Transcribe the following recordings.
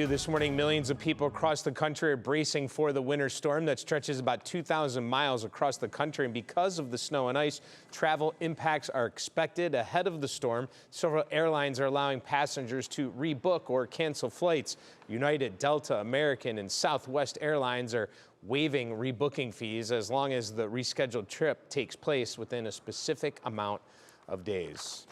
This morning, millions of people across the country are bracing for the winter storm that stretches about 2,000 miles across the country. And because of the snow and ice, travel impacts are expected ahead of the storm. Several airlines are allowing passengers to rebook or cancel flights. United, Delta, American, and Southwest Airlines are waiving rebooking fees as long as the rescheduled trip takes place within a specific amount of days.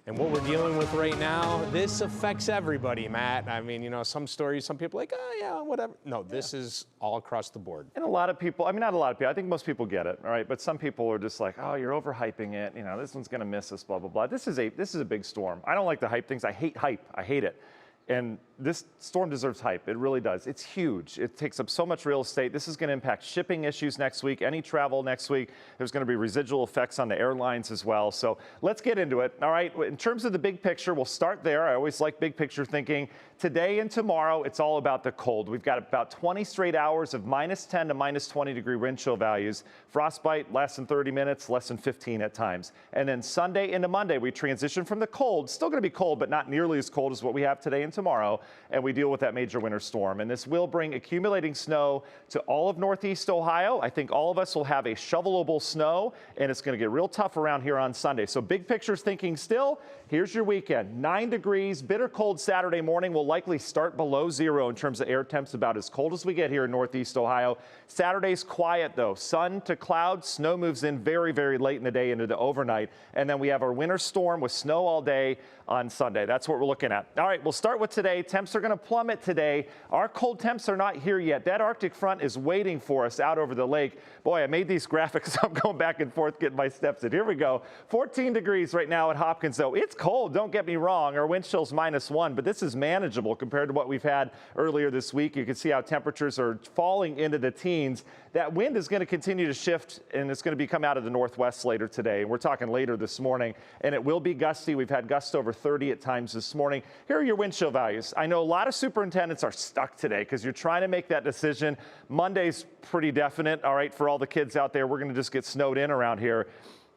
And what we're dealing with right now, this affects everybody, Matt. I mean, you know, some stories, some people are like, oh, yeah, whatever. No, this is all across the board. And a lot of people, I mean, not a lot of people, I think most people get it, all right? But some people are just like, oh, you're overhyping it. You know, this one's going to miss us, blah, blah, blah. This is a big storm. I don't like to hype things. I hate hype. I hate it. And this storm deserves hype. It really does. It's huge. It takes up so much real estate. This is going to impact shipping issues next week, any travel next week. There's going to be residual effects on the airlines as well. So let's get into it. All right. In terms of the big picture, we'll start there. I always like big picture thinking. Today and tomorrow, it's all about the cold. We've got about 20 straight hours of -10 to -20 degree wind chill values. Frostbite, less than 30 minutes, less than 15 at times. And then Sunday into Monday, we transition from the cold. Still going to be cold, but not nearly as cold as what we have today and tomorrow. And we deal with that major winter storm. And this will bring accumulating snow to all of Northeast Ohio. I think all of us will have a shovelable snow, and it's going to get real tough around here on Sunday. So big picture thinking still. Here's your weekend. 9 degrees, bitter cold Saturday morning. Will likely start below zero in terms of air temps, about as cold as we get here in Northeast Ohio. Saturday's quiet, though. Sun to clouds. Snow moves in very, very late in the day into the overnight. And then we have our winter storm with snow all day on Sunday. That's what we're looking at. All right, we'll start with today. Temps are going to plummet today. Our cold temps are not here yet. That Arctic front is waiting for us out over the lake. Boy, I made these graphics. I'm going back and forth getting my steps in. Here we go. 14 degrees right now at Hopkins, though. It's cold, don't get me wrong. Our wind chill's -1, but this is manageable compared to what we've had earlier this week. You can see how temperatures are falling into the teens. That wind is going to continue to shift, and it's going to come out of the northwest later today. We're talking later this morning, and it will be gusty. We've had gusts over 30 at times this morning. Here are your wind chill values. I know a lot of superintendents are stuck today because you're trying to make that decision. Monday's pretty definite, all right, for all the kids out there. We're going to just get snowed in around here.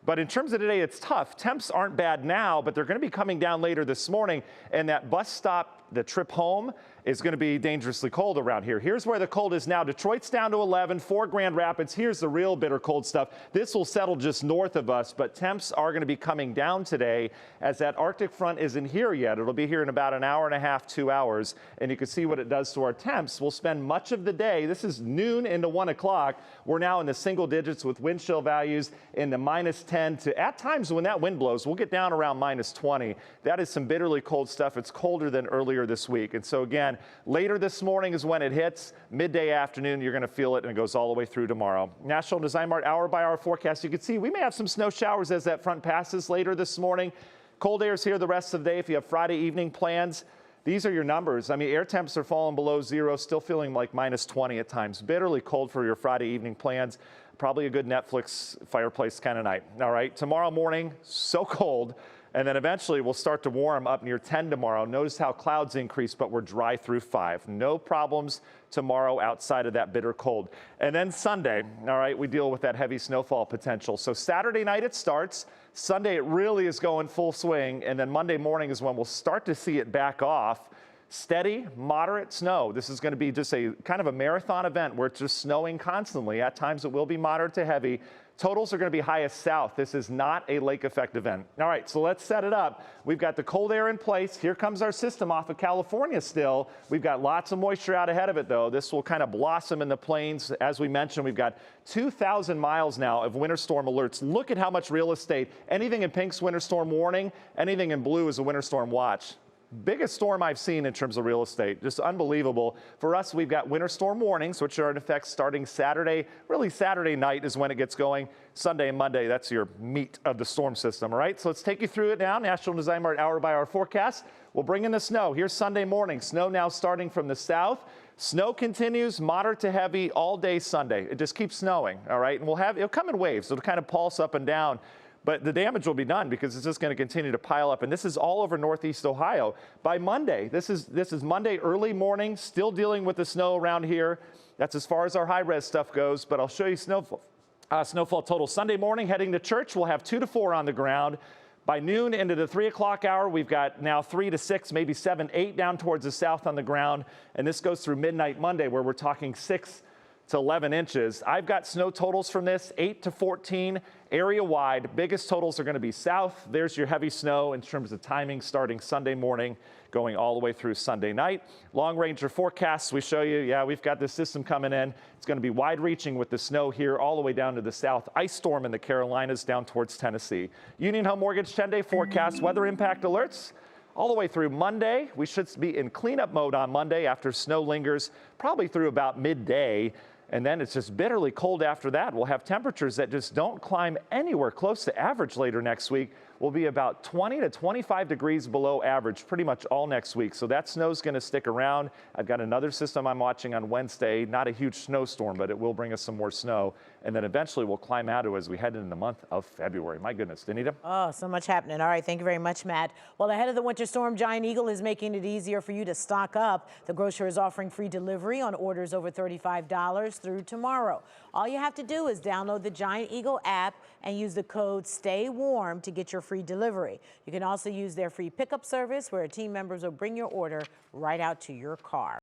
But in terms of today, it's tough. Temps aren't bad now, but they're going to be coming down later this morning. And that bus stop, the trip home, is going to be dangerously cold around here. Here's where the cold is now. Detroit's down to 11, 4 Grand Rapids. Here's the real bitter cold stuff. This will settle just north of us, but temps are going to be coming down today as that Arctic front isn't here yet. It'll be here in about an hour and a half, 2 hours. And you can see what it does to our temps. We'll spend much of the day. This is noon into 1 o'clock. We're now in the single digits with wind chill values in the -10 to, at times when that wind blows, we'll get down around -20. That is some bitterly cold stuff. It's colder than earlier this week. And so again, later this morning is when it hits. Midday afternoon, you're going to feel it, and it goes all the way through tomorrow. National Design Mart hour-by-hour forecast. You can see we may have some snow showers as that front passes later this morning. Cold air is here the rest of the day. If you have Friday evening plans, these are your numbers. I mean, air temps are falling below zero, still feeling like -20 at times. Bitterly cold for your Friday evening plans. Probably a good Netflix fireplace kind of night. All right, tomorrow morning, so cold. And then eventually we'll start to warm up near 10 tomorrow. Notice how clouds increase, but we're dry through 5. No problems tomorrow outside of that bitter cold. And then Sunday, all right, we deal with that heavy snowfall potential. So Saturday night it starts. Sunday it really is going full swing. And then Monday morning is when we'll start to see it back off. Steady, moderate snow. This is going to be just a kind of a marathon event where it's just snowing constantly. At times it will be moderate to heavy. Totals are going to be highest south. This is not a lake effect event. All right, so let's set it up. We've got the cold air in place. Here comes our system off of California still. We've got lots of moisture out ahead of it, though. This will kind of blossom in the plains. As we mentioned, we've got 2,000 miles now of winter storm alerts. Look at how much real estate. Anything in pink's winter storm warning, anything in blue is a winter storm watch. Biggest storm I've seen in terms of real estate. Just unbelievable. For us, we've got winter storm warnings, which are in effect starting Saturday. Really, Saturday night is when it gets going. Sunday and Monday, that's your meat of the storm system, all right? So let's take you through it now. National Design Mart hour-by-hour forecast. We'll bring in the snow. Here's Sunday morning. Snow now starting from the south. Snow continues moderate to heavy all day Sunday. It just keeps snowing, all right? And it'll come in waves. It'll kind of pulse up and down. But the damage will be done because it's just going to continue to pile up. And this is all over Northeast Ohio. By Monday, this is Monday early morning, still dealing with the snow around here. That's as far as our high-res stuff goes. But I'll show you snowfall total. Sunday morning, heading to church, we'll have 2 to 4 on the ground. By noon into the 3 o'clock hour, we've got now 3 to 6, maybe 7, 8 down towards the south on the ground. And this goes through midnight Monday, where we're talking 6 to 11 inches. I've got snow totals from this, 8 to 14 area wide. Biggest totals are going to be south. There's your heavy snow in terms of timing, starting Sunday morning, going all the way through Sunday night. Long ranger forecasts, we show you, yeah, we've got this system coming in. It's going to be wide reaching with the snow here all the way down to the south. Ice storm in the Carolinas down towards Tennessee. Union Home Mortgage 10-day forecast, weather impact alerts all the way through Monday. We should be in cleanup mode on Monday after snow lingers probably through about midday. And then it's just bitterly cold after that. We'll have temperatures that just don't climb anywhere close to average later next week. We'll be about 20 to 25 degrees below average pretty much all next week. So that snow's going to stick around. I've got another system I'm watching on Wednesday. Not a huge snowstorm, but it will bring us some more snow. And then eventually we'll climb out of it as we head into the month of February. My goodness, Danita. Oh, so much happening. All right, thank you very much, Matt. Well, ahead of the winter storm, Giant Eagle is making it easier for you to stock up. The grocer is offering free delivery on orders over $35 through tomorrow. All you have to do is download the Giant Eagle app and use the code STAYWARM to get your free delivery. You can also use their free pickup service where team members will bring your order right out to your car.